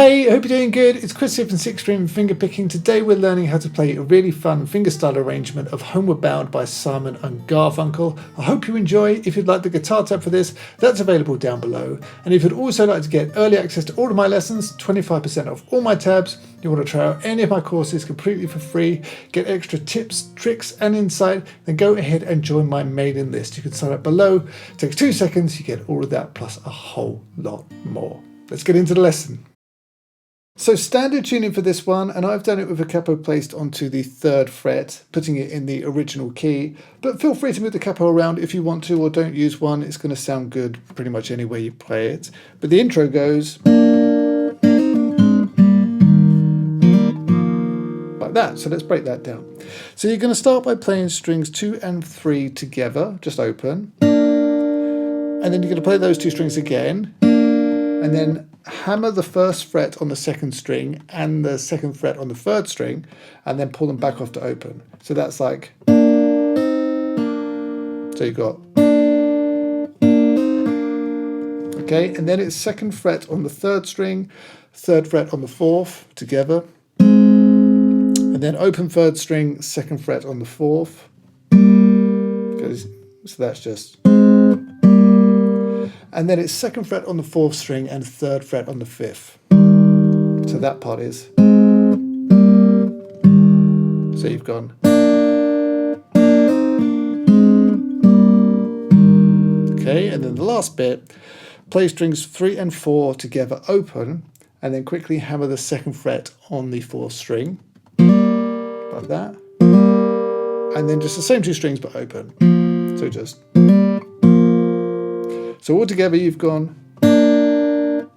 Hey, hope you're doing good. It's Chris here from Sixth String Fingerpicking. Today we're learning how to play a really fun fingerstyle arrangement of Homeward Bound by Simon Garfunkel. I hope you enjoy. If you'd like the guitar tab for this, that's available down below. And if you'd also like to get early access to all of my lessons, 25% off all my tabs, you want to try out any of my courses completely for free, get extra tips, tricks and insight, then go ahead and join my mailing list. You can sign up below. It takes 2 seconds. You get all of that plus a whole lot more. Let's get into the lesson. So standard tuning for this one, and I've done it with a capo placed onto the 3rd fret, putting it in the original key, but feel free to move the capo around if you want to, or don't use one. It's going to sound good pretty much any way you play it. But the intro goes like that, so let's break that down. So you're going to start by playing strings 2 and 3 together, just open, and then you're going to play those 2 strings again, and then hammer the 1st fret on the 2nd string and the 2nd fret on the 3rd string, and then pull them back off to open. So that's like, so you've got, okay, and then it's 2nd fret on the 3rd string, 3rd fret on the 4th together, and then open 3rd string, 2nd fret on the 4th, so that's just, and then it's 2nd fret on the 4th string and 3rd fret on the 5th. So that part is, so you've gone, okay, and then the last bit, play strings 3 and 4 together open, and then quickly hammer the 2nd fret on the 4th string, like that, and then just the same 2 strings but open. So just, so all together you've gone, and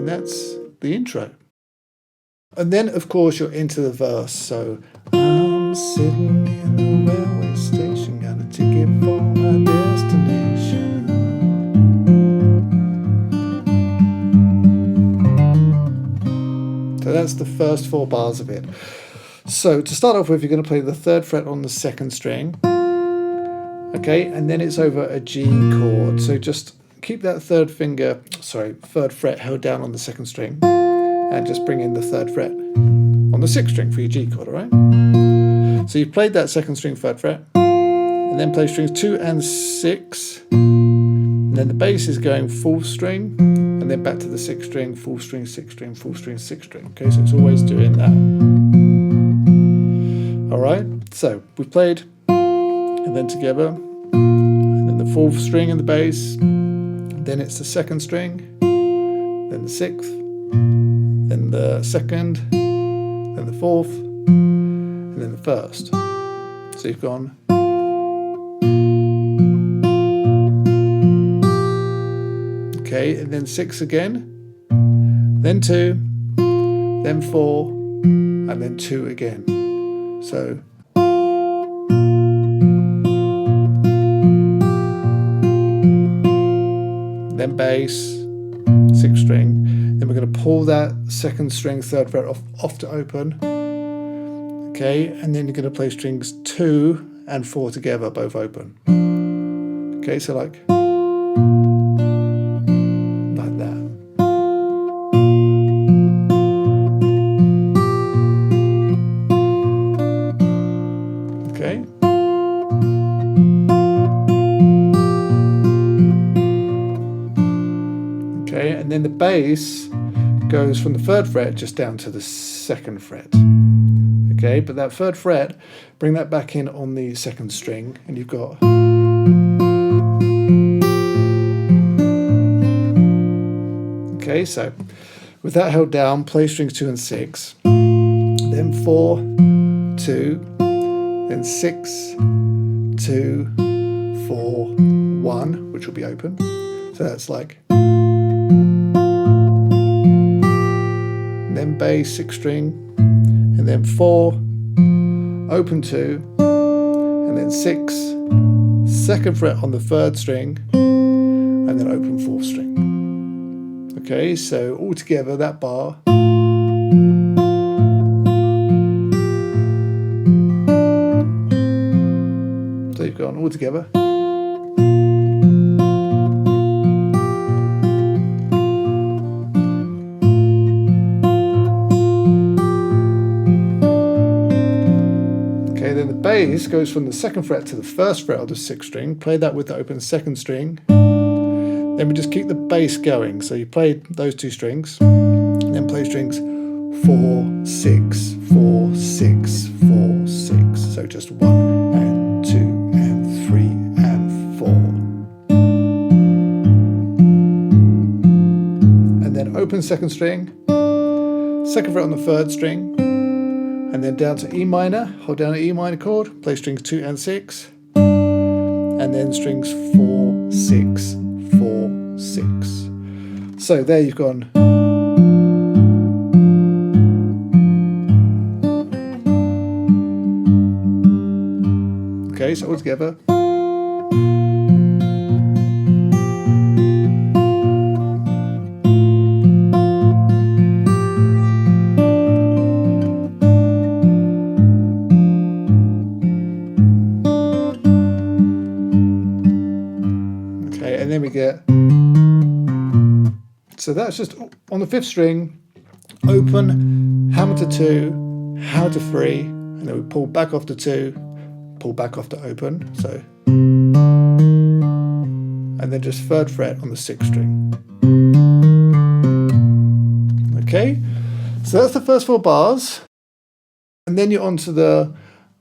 that's the intro. And then of course you're into the verse. So I'm sitting in the railway station, got a ticket for my destination. So that's the first 4 bars of it. So to start off with, you're going to play the 3rd fret on the 2nd string, okay, and then it's over a G chord. So just keep that 3rd fret held down on the 2nd string, and just bring in the 3rd fret on the 6th string for your G chord, all right? So you've played that 2nd string 3rd fret, and then play strings 2 and 6, and then the bass is going 4th string, and then back to the 6th string, 4th string, 6th string, 4th string, 6th string. Okay, so it's always doing that. Alright, so we've played, and then together, and then the 4th string and the bass, then it's the 2nd string, then the 6th, then the 2nd, then the 4th, and then the 1st. So you've gone, okay, and then 6 again, then 2, then 4, and then 2 again. So then bass, 6th string, then we're going to pull that 2nd string 3rd fret off to open, okay, and then you're going to play strings 2 and 4 together, both open, okay, so like that. Okay. Okay, and then the bass goes from the 3rd fret just down to the 2nd fret. Okay, but that 3rd fret, bring that back in on the 2nd string, and you've got, okay, so with that held down, play strings 2 and 6, then 4, 2, then 6, 2, 4, 1, which will be open. So that's like, and then bass 6th string, and then 4, open 2, and then 6, 2nd fret on the 3rd string, and then open 4th string. Okay, so all together that bar. So you've gone all together. Okay, then the bass goes from the second fret to the first fret of the sixth string. Play that with the open second string. Then we just keep the bass going. So you play those two strings, and then play strings 4, 6, 4, 6, 4, 6. So just 1 and 2 and 3 and 4. And then open second string, second fret on the third string, and then down to E minor, hold down an E minor chord, play strings 2 and 6, and then strings 4, 6, 4, 6. So there you've gone. Okay, so all together. And then we get, so that's just on the fifth string, open, hammer to 2, hammer to 3, and then we pull back off to 2, pull back off to open, so, and then just third fret on the sixth string. Okay, so that's the first 4 bars, and then you're on to the,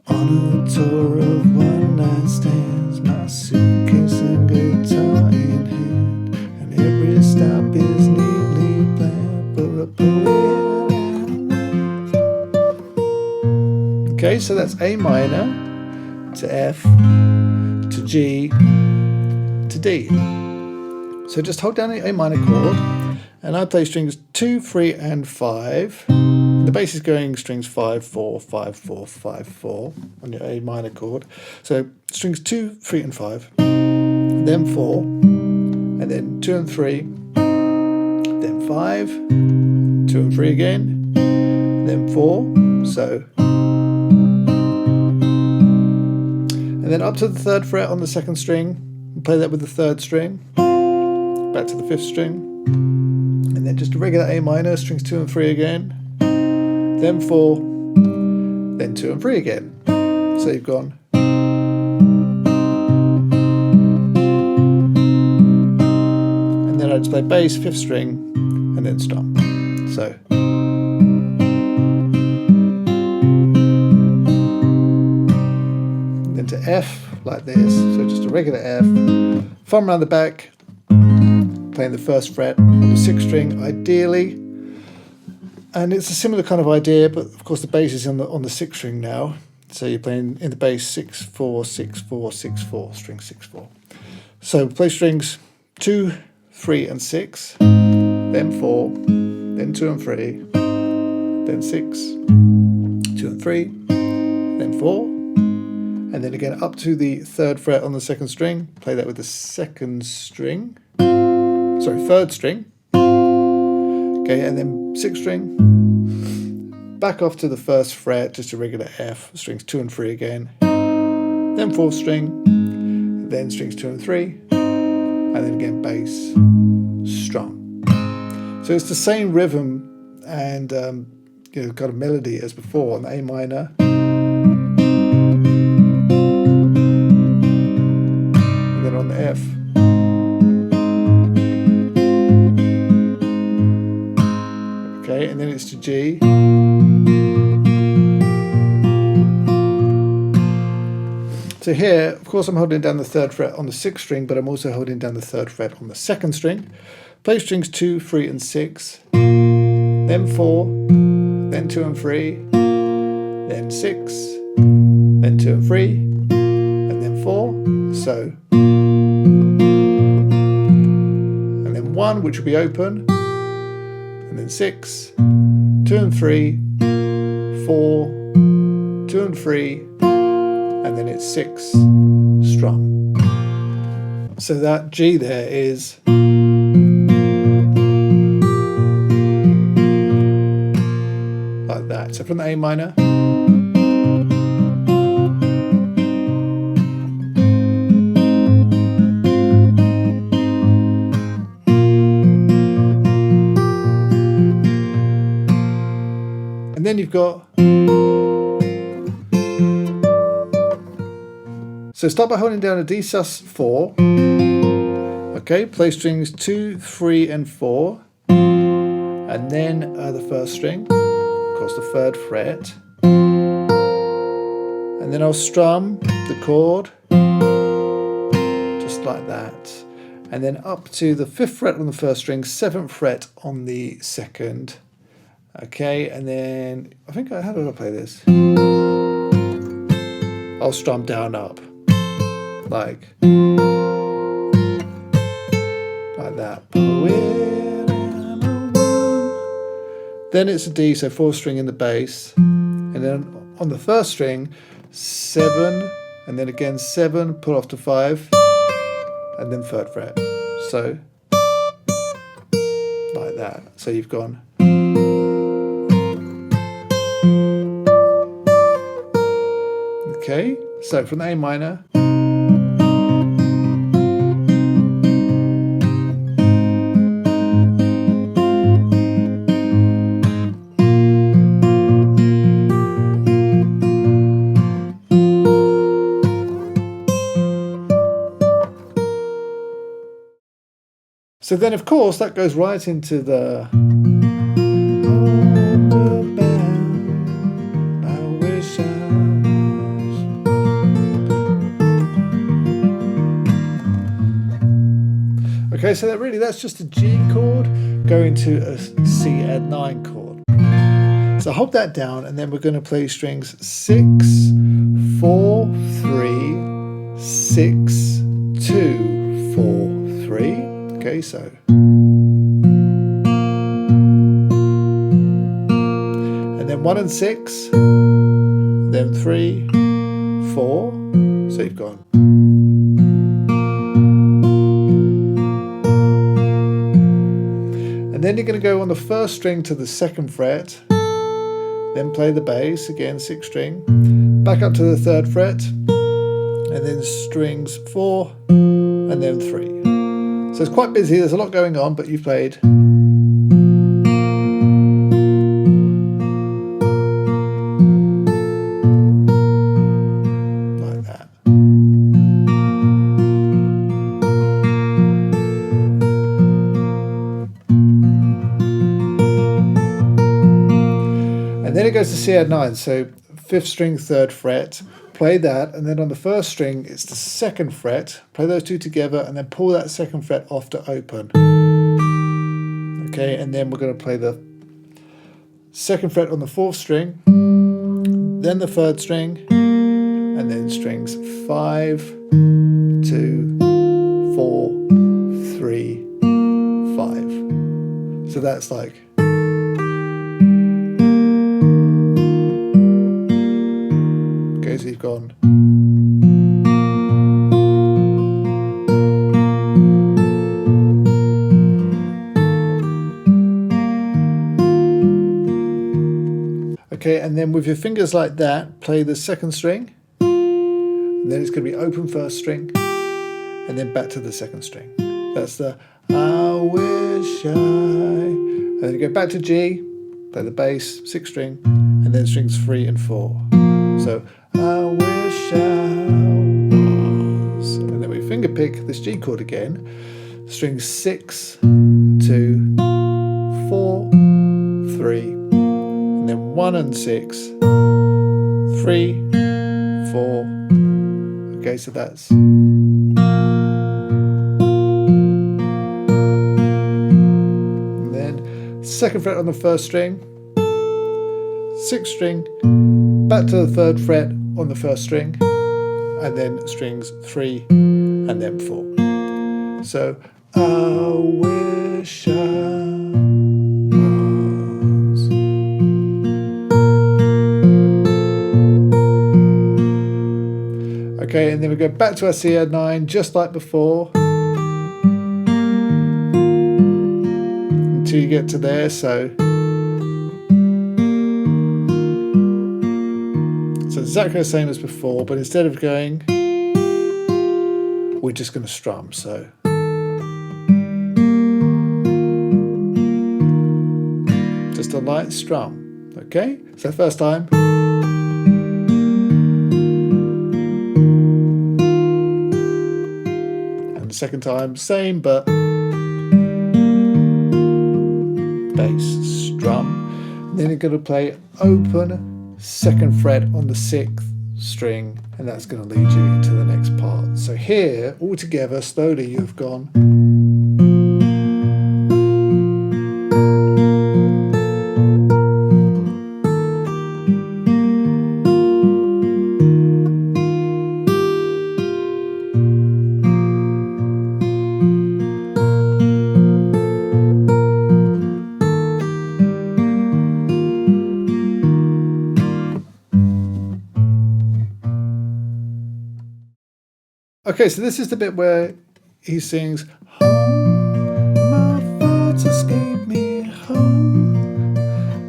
on a tour of one night stands, my suitcase and guitar in hand, and every stop is neatly planned for a poet. Okay, so that's A minor to F to G to D. So just hold down the A minor chord, and I play strings 2, 3, and 5. The bass is going strings 5, 4, 5, 4, 5, 4 on your A minor chord. So strings 2, 3, and 5, then 4, and then 2 and 3, then 5, 2 and 3 again, then 4. So, and then up to the third fret on the second string, and play that with the third string, back to the fifth string, and then just a regular A minor, strings 2 and 3 again, then 4, then 2 and 3 again. So you've gone. And then I just play bass, fifth string, and then strum. So. Then to F, like this. So just a regular F. Thumb around the back, playing the first fret on the sixth string, ideally. And it's a similar kind of idea, but of course the bass is on the sixth string now. So you're playing in the bass 6, 4, 6, 4, 6, 4, string 6, 4. So play strings 2, 3, and 6, then 4, then 2 and 3, then 6, 2 and 3, then 4, and then again up to the third fret on the second string. Play that with the second string. Sorry, third string. Okay, and then sixth string, back off to the first fret, just a regular F, strings 2 and 3 again, then fourth string, then strings 2 and 3, and then again bass, strum. So it's the same rhythm and kind of melody as before on the A minor. And then on the F. And then it's to G. So here, of course, I'm holding down the third fret on the sixth string, but I'm also holding down the third fret on the second string. Play strings 2, 3, and 6, then 4, then 2 and 3, then 6, then 2 and 3, and then 4. So, and then 1, which will be open. And then 6, 2 and 3, 4, 2 and 3, and then it's 6, strum. So that G there is like that. So from the A minor, and then you've got So start by holding down a D sus4. Okay, play strings 2, 3 and 4. And then the first string, of course the 3rd fret. And then I'll strum the chord, just like that. And then up to the 5th fret on the 1st string, 7th fret on the 2nd. Okay, and then, I think, how did I play this? I'll strum down up, like that. Then it's a D, so 4th string in the bass. And then on the 1st string, 7, and then again 7, pull off to 5, and then 3rd fret. So, like that. So you've gone. Okay, so from the A minor. So then, of course, that goes right into the Homeward Bound, I wish I was. Okay, so that's just a G chord going to a C add 9 chord. So hold that down, and then we're going to play strings 6, 4, 3, 6, 2, 4, 3. Okay, so. And then 1 and 6, then 3, 4, so you've gone. And then you're going to go on the 1st string to the 2nd fret, then play the bass, again 6th string, back up to the 3rd fret, and then strings 4, and then 3. So it's quite busy, there's a lot going on, but you've played. Like that. And then it goes to C add 9, so 5th string, 3rd fret. Play that, and then on the 1st string it's the 2nd fret, play those two together and then pull that 2nd fret off to open. Okay, and then we're going to play the 2nd fret on the 4th string, then the 3rd string, and then strings 5, 2, 4, 3, 5. So that's like. So you've gone. Okay, and then with your fingers like that, play the 2nd string, and then it's going to be open 1st string, and then back to the 2nd string. That's the I wish I, and then you go back to G, play the bass, 6th string, and then strings 3 and 4. So I wish I was, and then we finger pick this G chord again, strings 6, 2, 4, 3, and then 1 and 6, 3, 4. Okay, so that's. And then 2nd fret on the 1st string, 6th string, back to the 3rd fret on the 1st string, and then strings 3 and then 4. So I wish I was. Okay, and then we go back to our C add 9 just like before until you get to there. So exactly the same as before, but instead of going, we're just going to strum. So just a light strum. Okay, so first time. second time, same, but bass, strum. And then you're going to play open 2nd fret on the 6th string, and that's going to lead you into the next part. So here, all together, slowly, you've gone. Okay, so this is the bit where he sings, home, my thoughts escape me, home,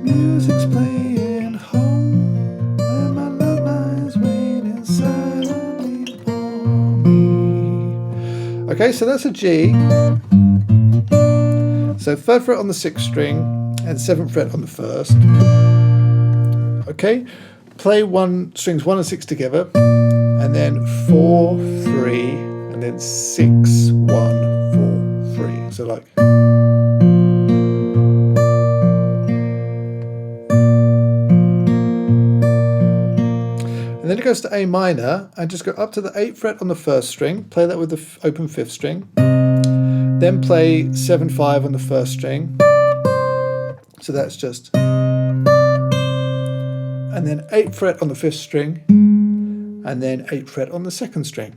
music's playing, home, and my love lies waiting silently for me. Okay, so that's a G. So 3rd fret on the 6th string and 7th fret on the 1st. Okay, play strings 1 and 6 together, and then 4, 3, and then 6, 1, 4, 3. So like. And then it goes to A minor, and just go up to the 8th fret on the 1st string, play that with the open 5th string, then play 7, 5 on the 1st string. So that's just. And then 8th fret on the 5th string, and then 8th fret on the 2nd string.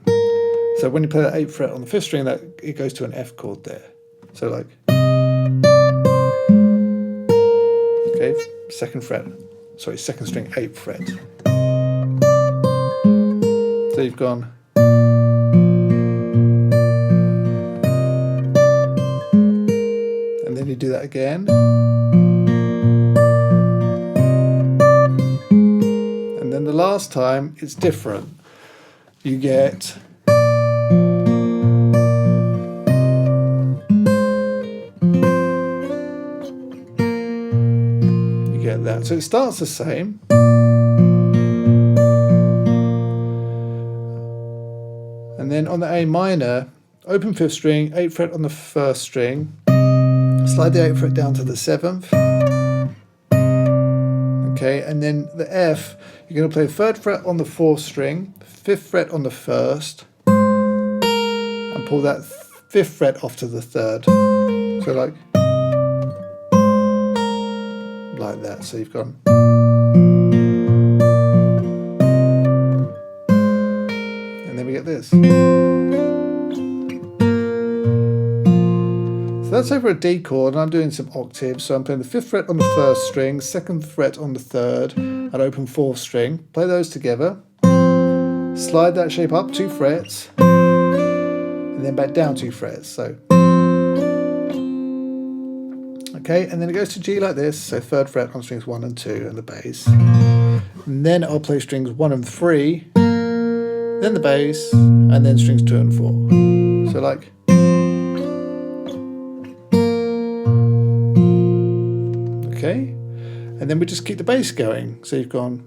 So when you play that 8th fret on the 5th string, that it goes to an F chord there. So like, okay, 2nd string, 8th fret. So you've gone. And then you do that again. And then the last time, it's different. You get. That. So it starts the same, and then on the A minor, open 5th string, 8th fret on the 1st string, slide the 8th fret down to the 7th, okay, and then the F, you're going to play 3rd fret on the 4th string, 5th fret on the 1st, and pull that 5th fret off to the 3rd, so like that. So you've gone. And then we get this. So that's over a D chord, and I'm doing some octaves. So I'm playing the 5th fret on the 1st string, 2nd fret on the 3rd, and open 4th string. Play those together. Slide that shape up 2 frets, and then back down 2 frets. So. Okay, and then it goes to G like this, so 3rd fret on strings 1 and 2 and the bass. And then I'll play strings 1 and 3, then the bass, and then strings 2 and 4. So like. Okay, and then we just keep the bass going. So you've gone,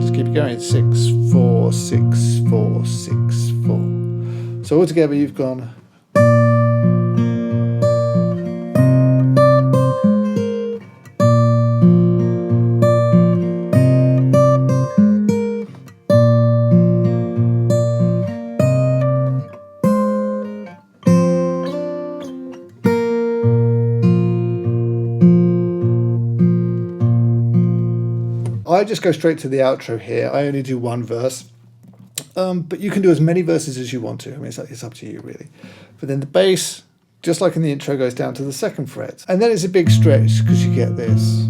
just keep it going, 6, 4, 6, 4, 6, 4. So altogether you've gone. I just go straight to the outro here. I only do one verse, but you can do as many verses as you want to. I mean, it's up to you, really. But then the bass, just like in the intro, goes down to the 2nd fret. And then it's a big stretch because you get this.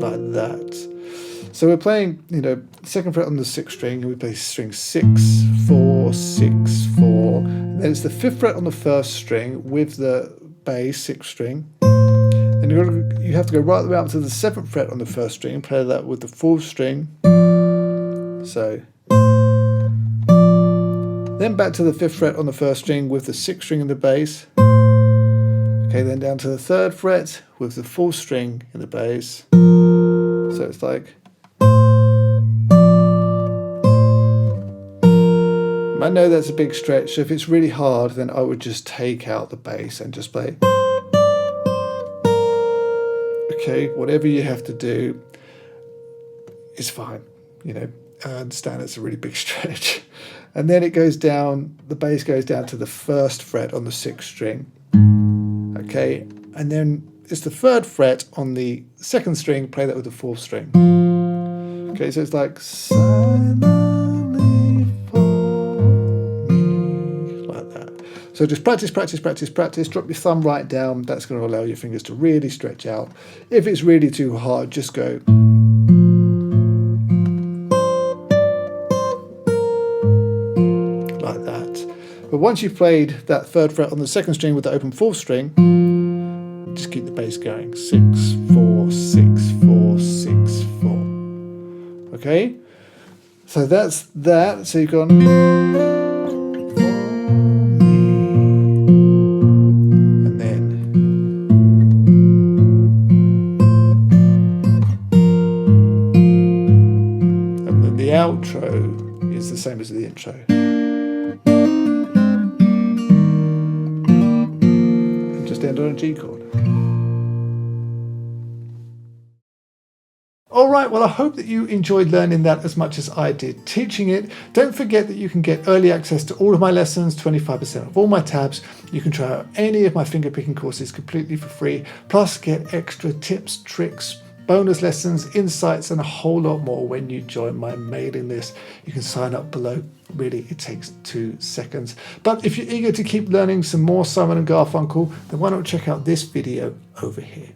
Like that. So we're playing, 2nd fret on the 6th string, and we play string 6, 4, 6, 4. And then it's the 5th fret on the 1st string with the bass, 6th string. And you have to go right the way up to the 7th fret on the 1st string, play that with the 4th string. So. Then back to the 5th fret on the 1st string with the 6th string in the bass. Okay, then down to the 3rd fret with the 4th string in the bass. So it's like. I know that's a big stretch, so if it's really hard, then I would just take out the bass and just play. Okay, whatever you have to do is fine. You know, I understand it's a really big stretch. And then it goes down, the bass goes down to the 1st fret on the 6th string. Okay, and then it's the 3rd fret on the 2nd string, play that with the 4th string. Okay, so it's like silently for me, like that. So just practice, practice, practice, practice, drop your thumb right down. That's going to allow your fingers to really stretch out. If it's really too hard, just go. Like that. But once you've played that 3rd fret on the 2nd string with the open 4th string, just keep the bass going. 6, 4, 6, 4, 6, 4. Okay? So that's that. So you've gone. And then. And then the outro is the same as the intro. And just end on a G chord. Alright, well I hope that you enjoyed learning that as much as I did teaching it. Don't forget that you can get early access to all of my lessons, 25% off all my tabs. You can try out any of my fingerpicking courses completely for free, plus get extra tips, tricks, bonus lessons, insights and a whole lot more when you join my mailing list. You can sign up below. Really, it takes 2 seconds. But if you're eager to keep learning some more Simon and Garfunkel, then why not check out this video over here.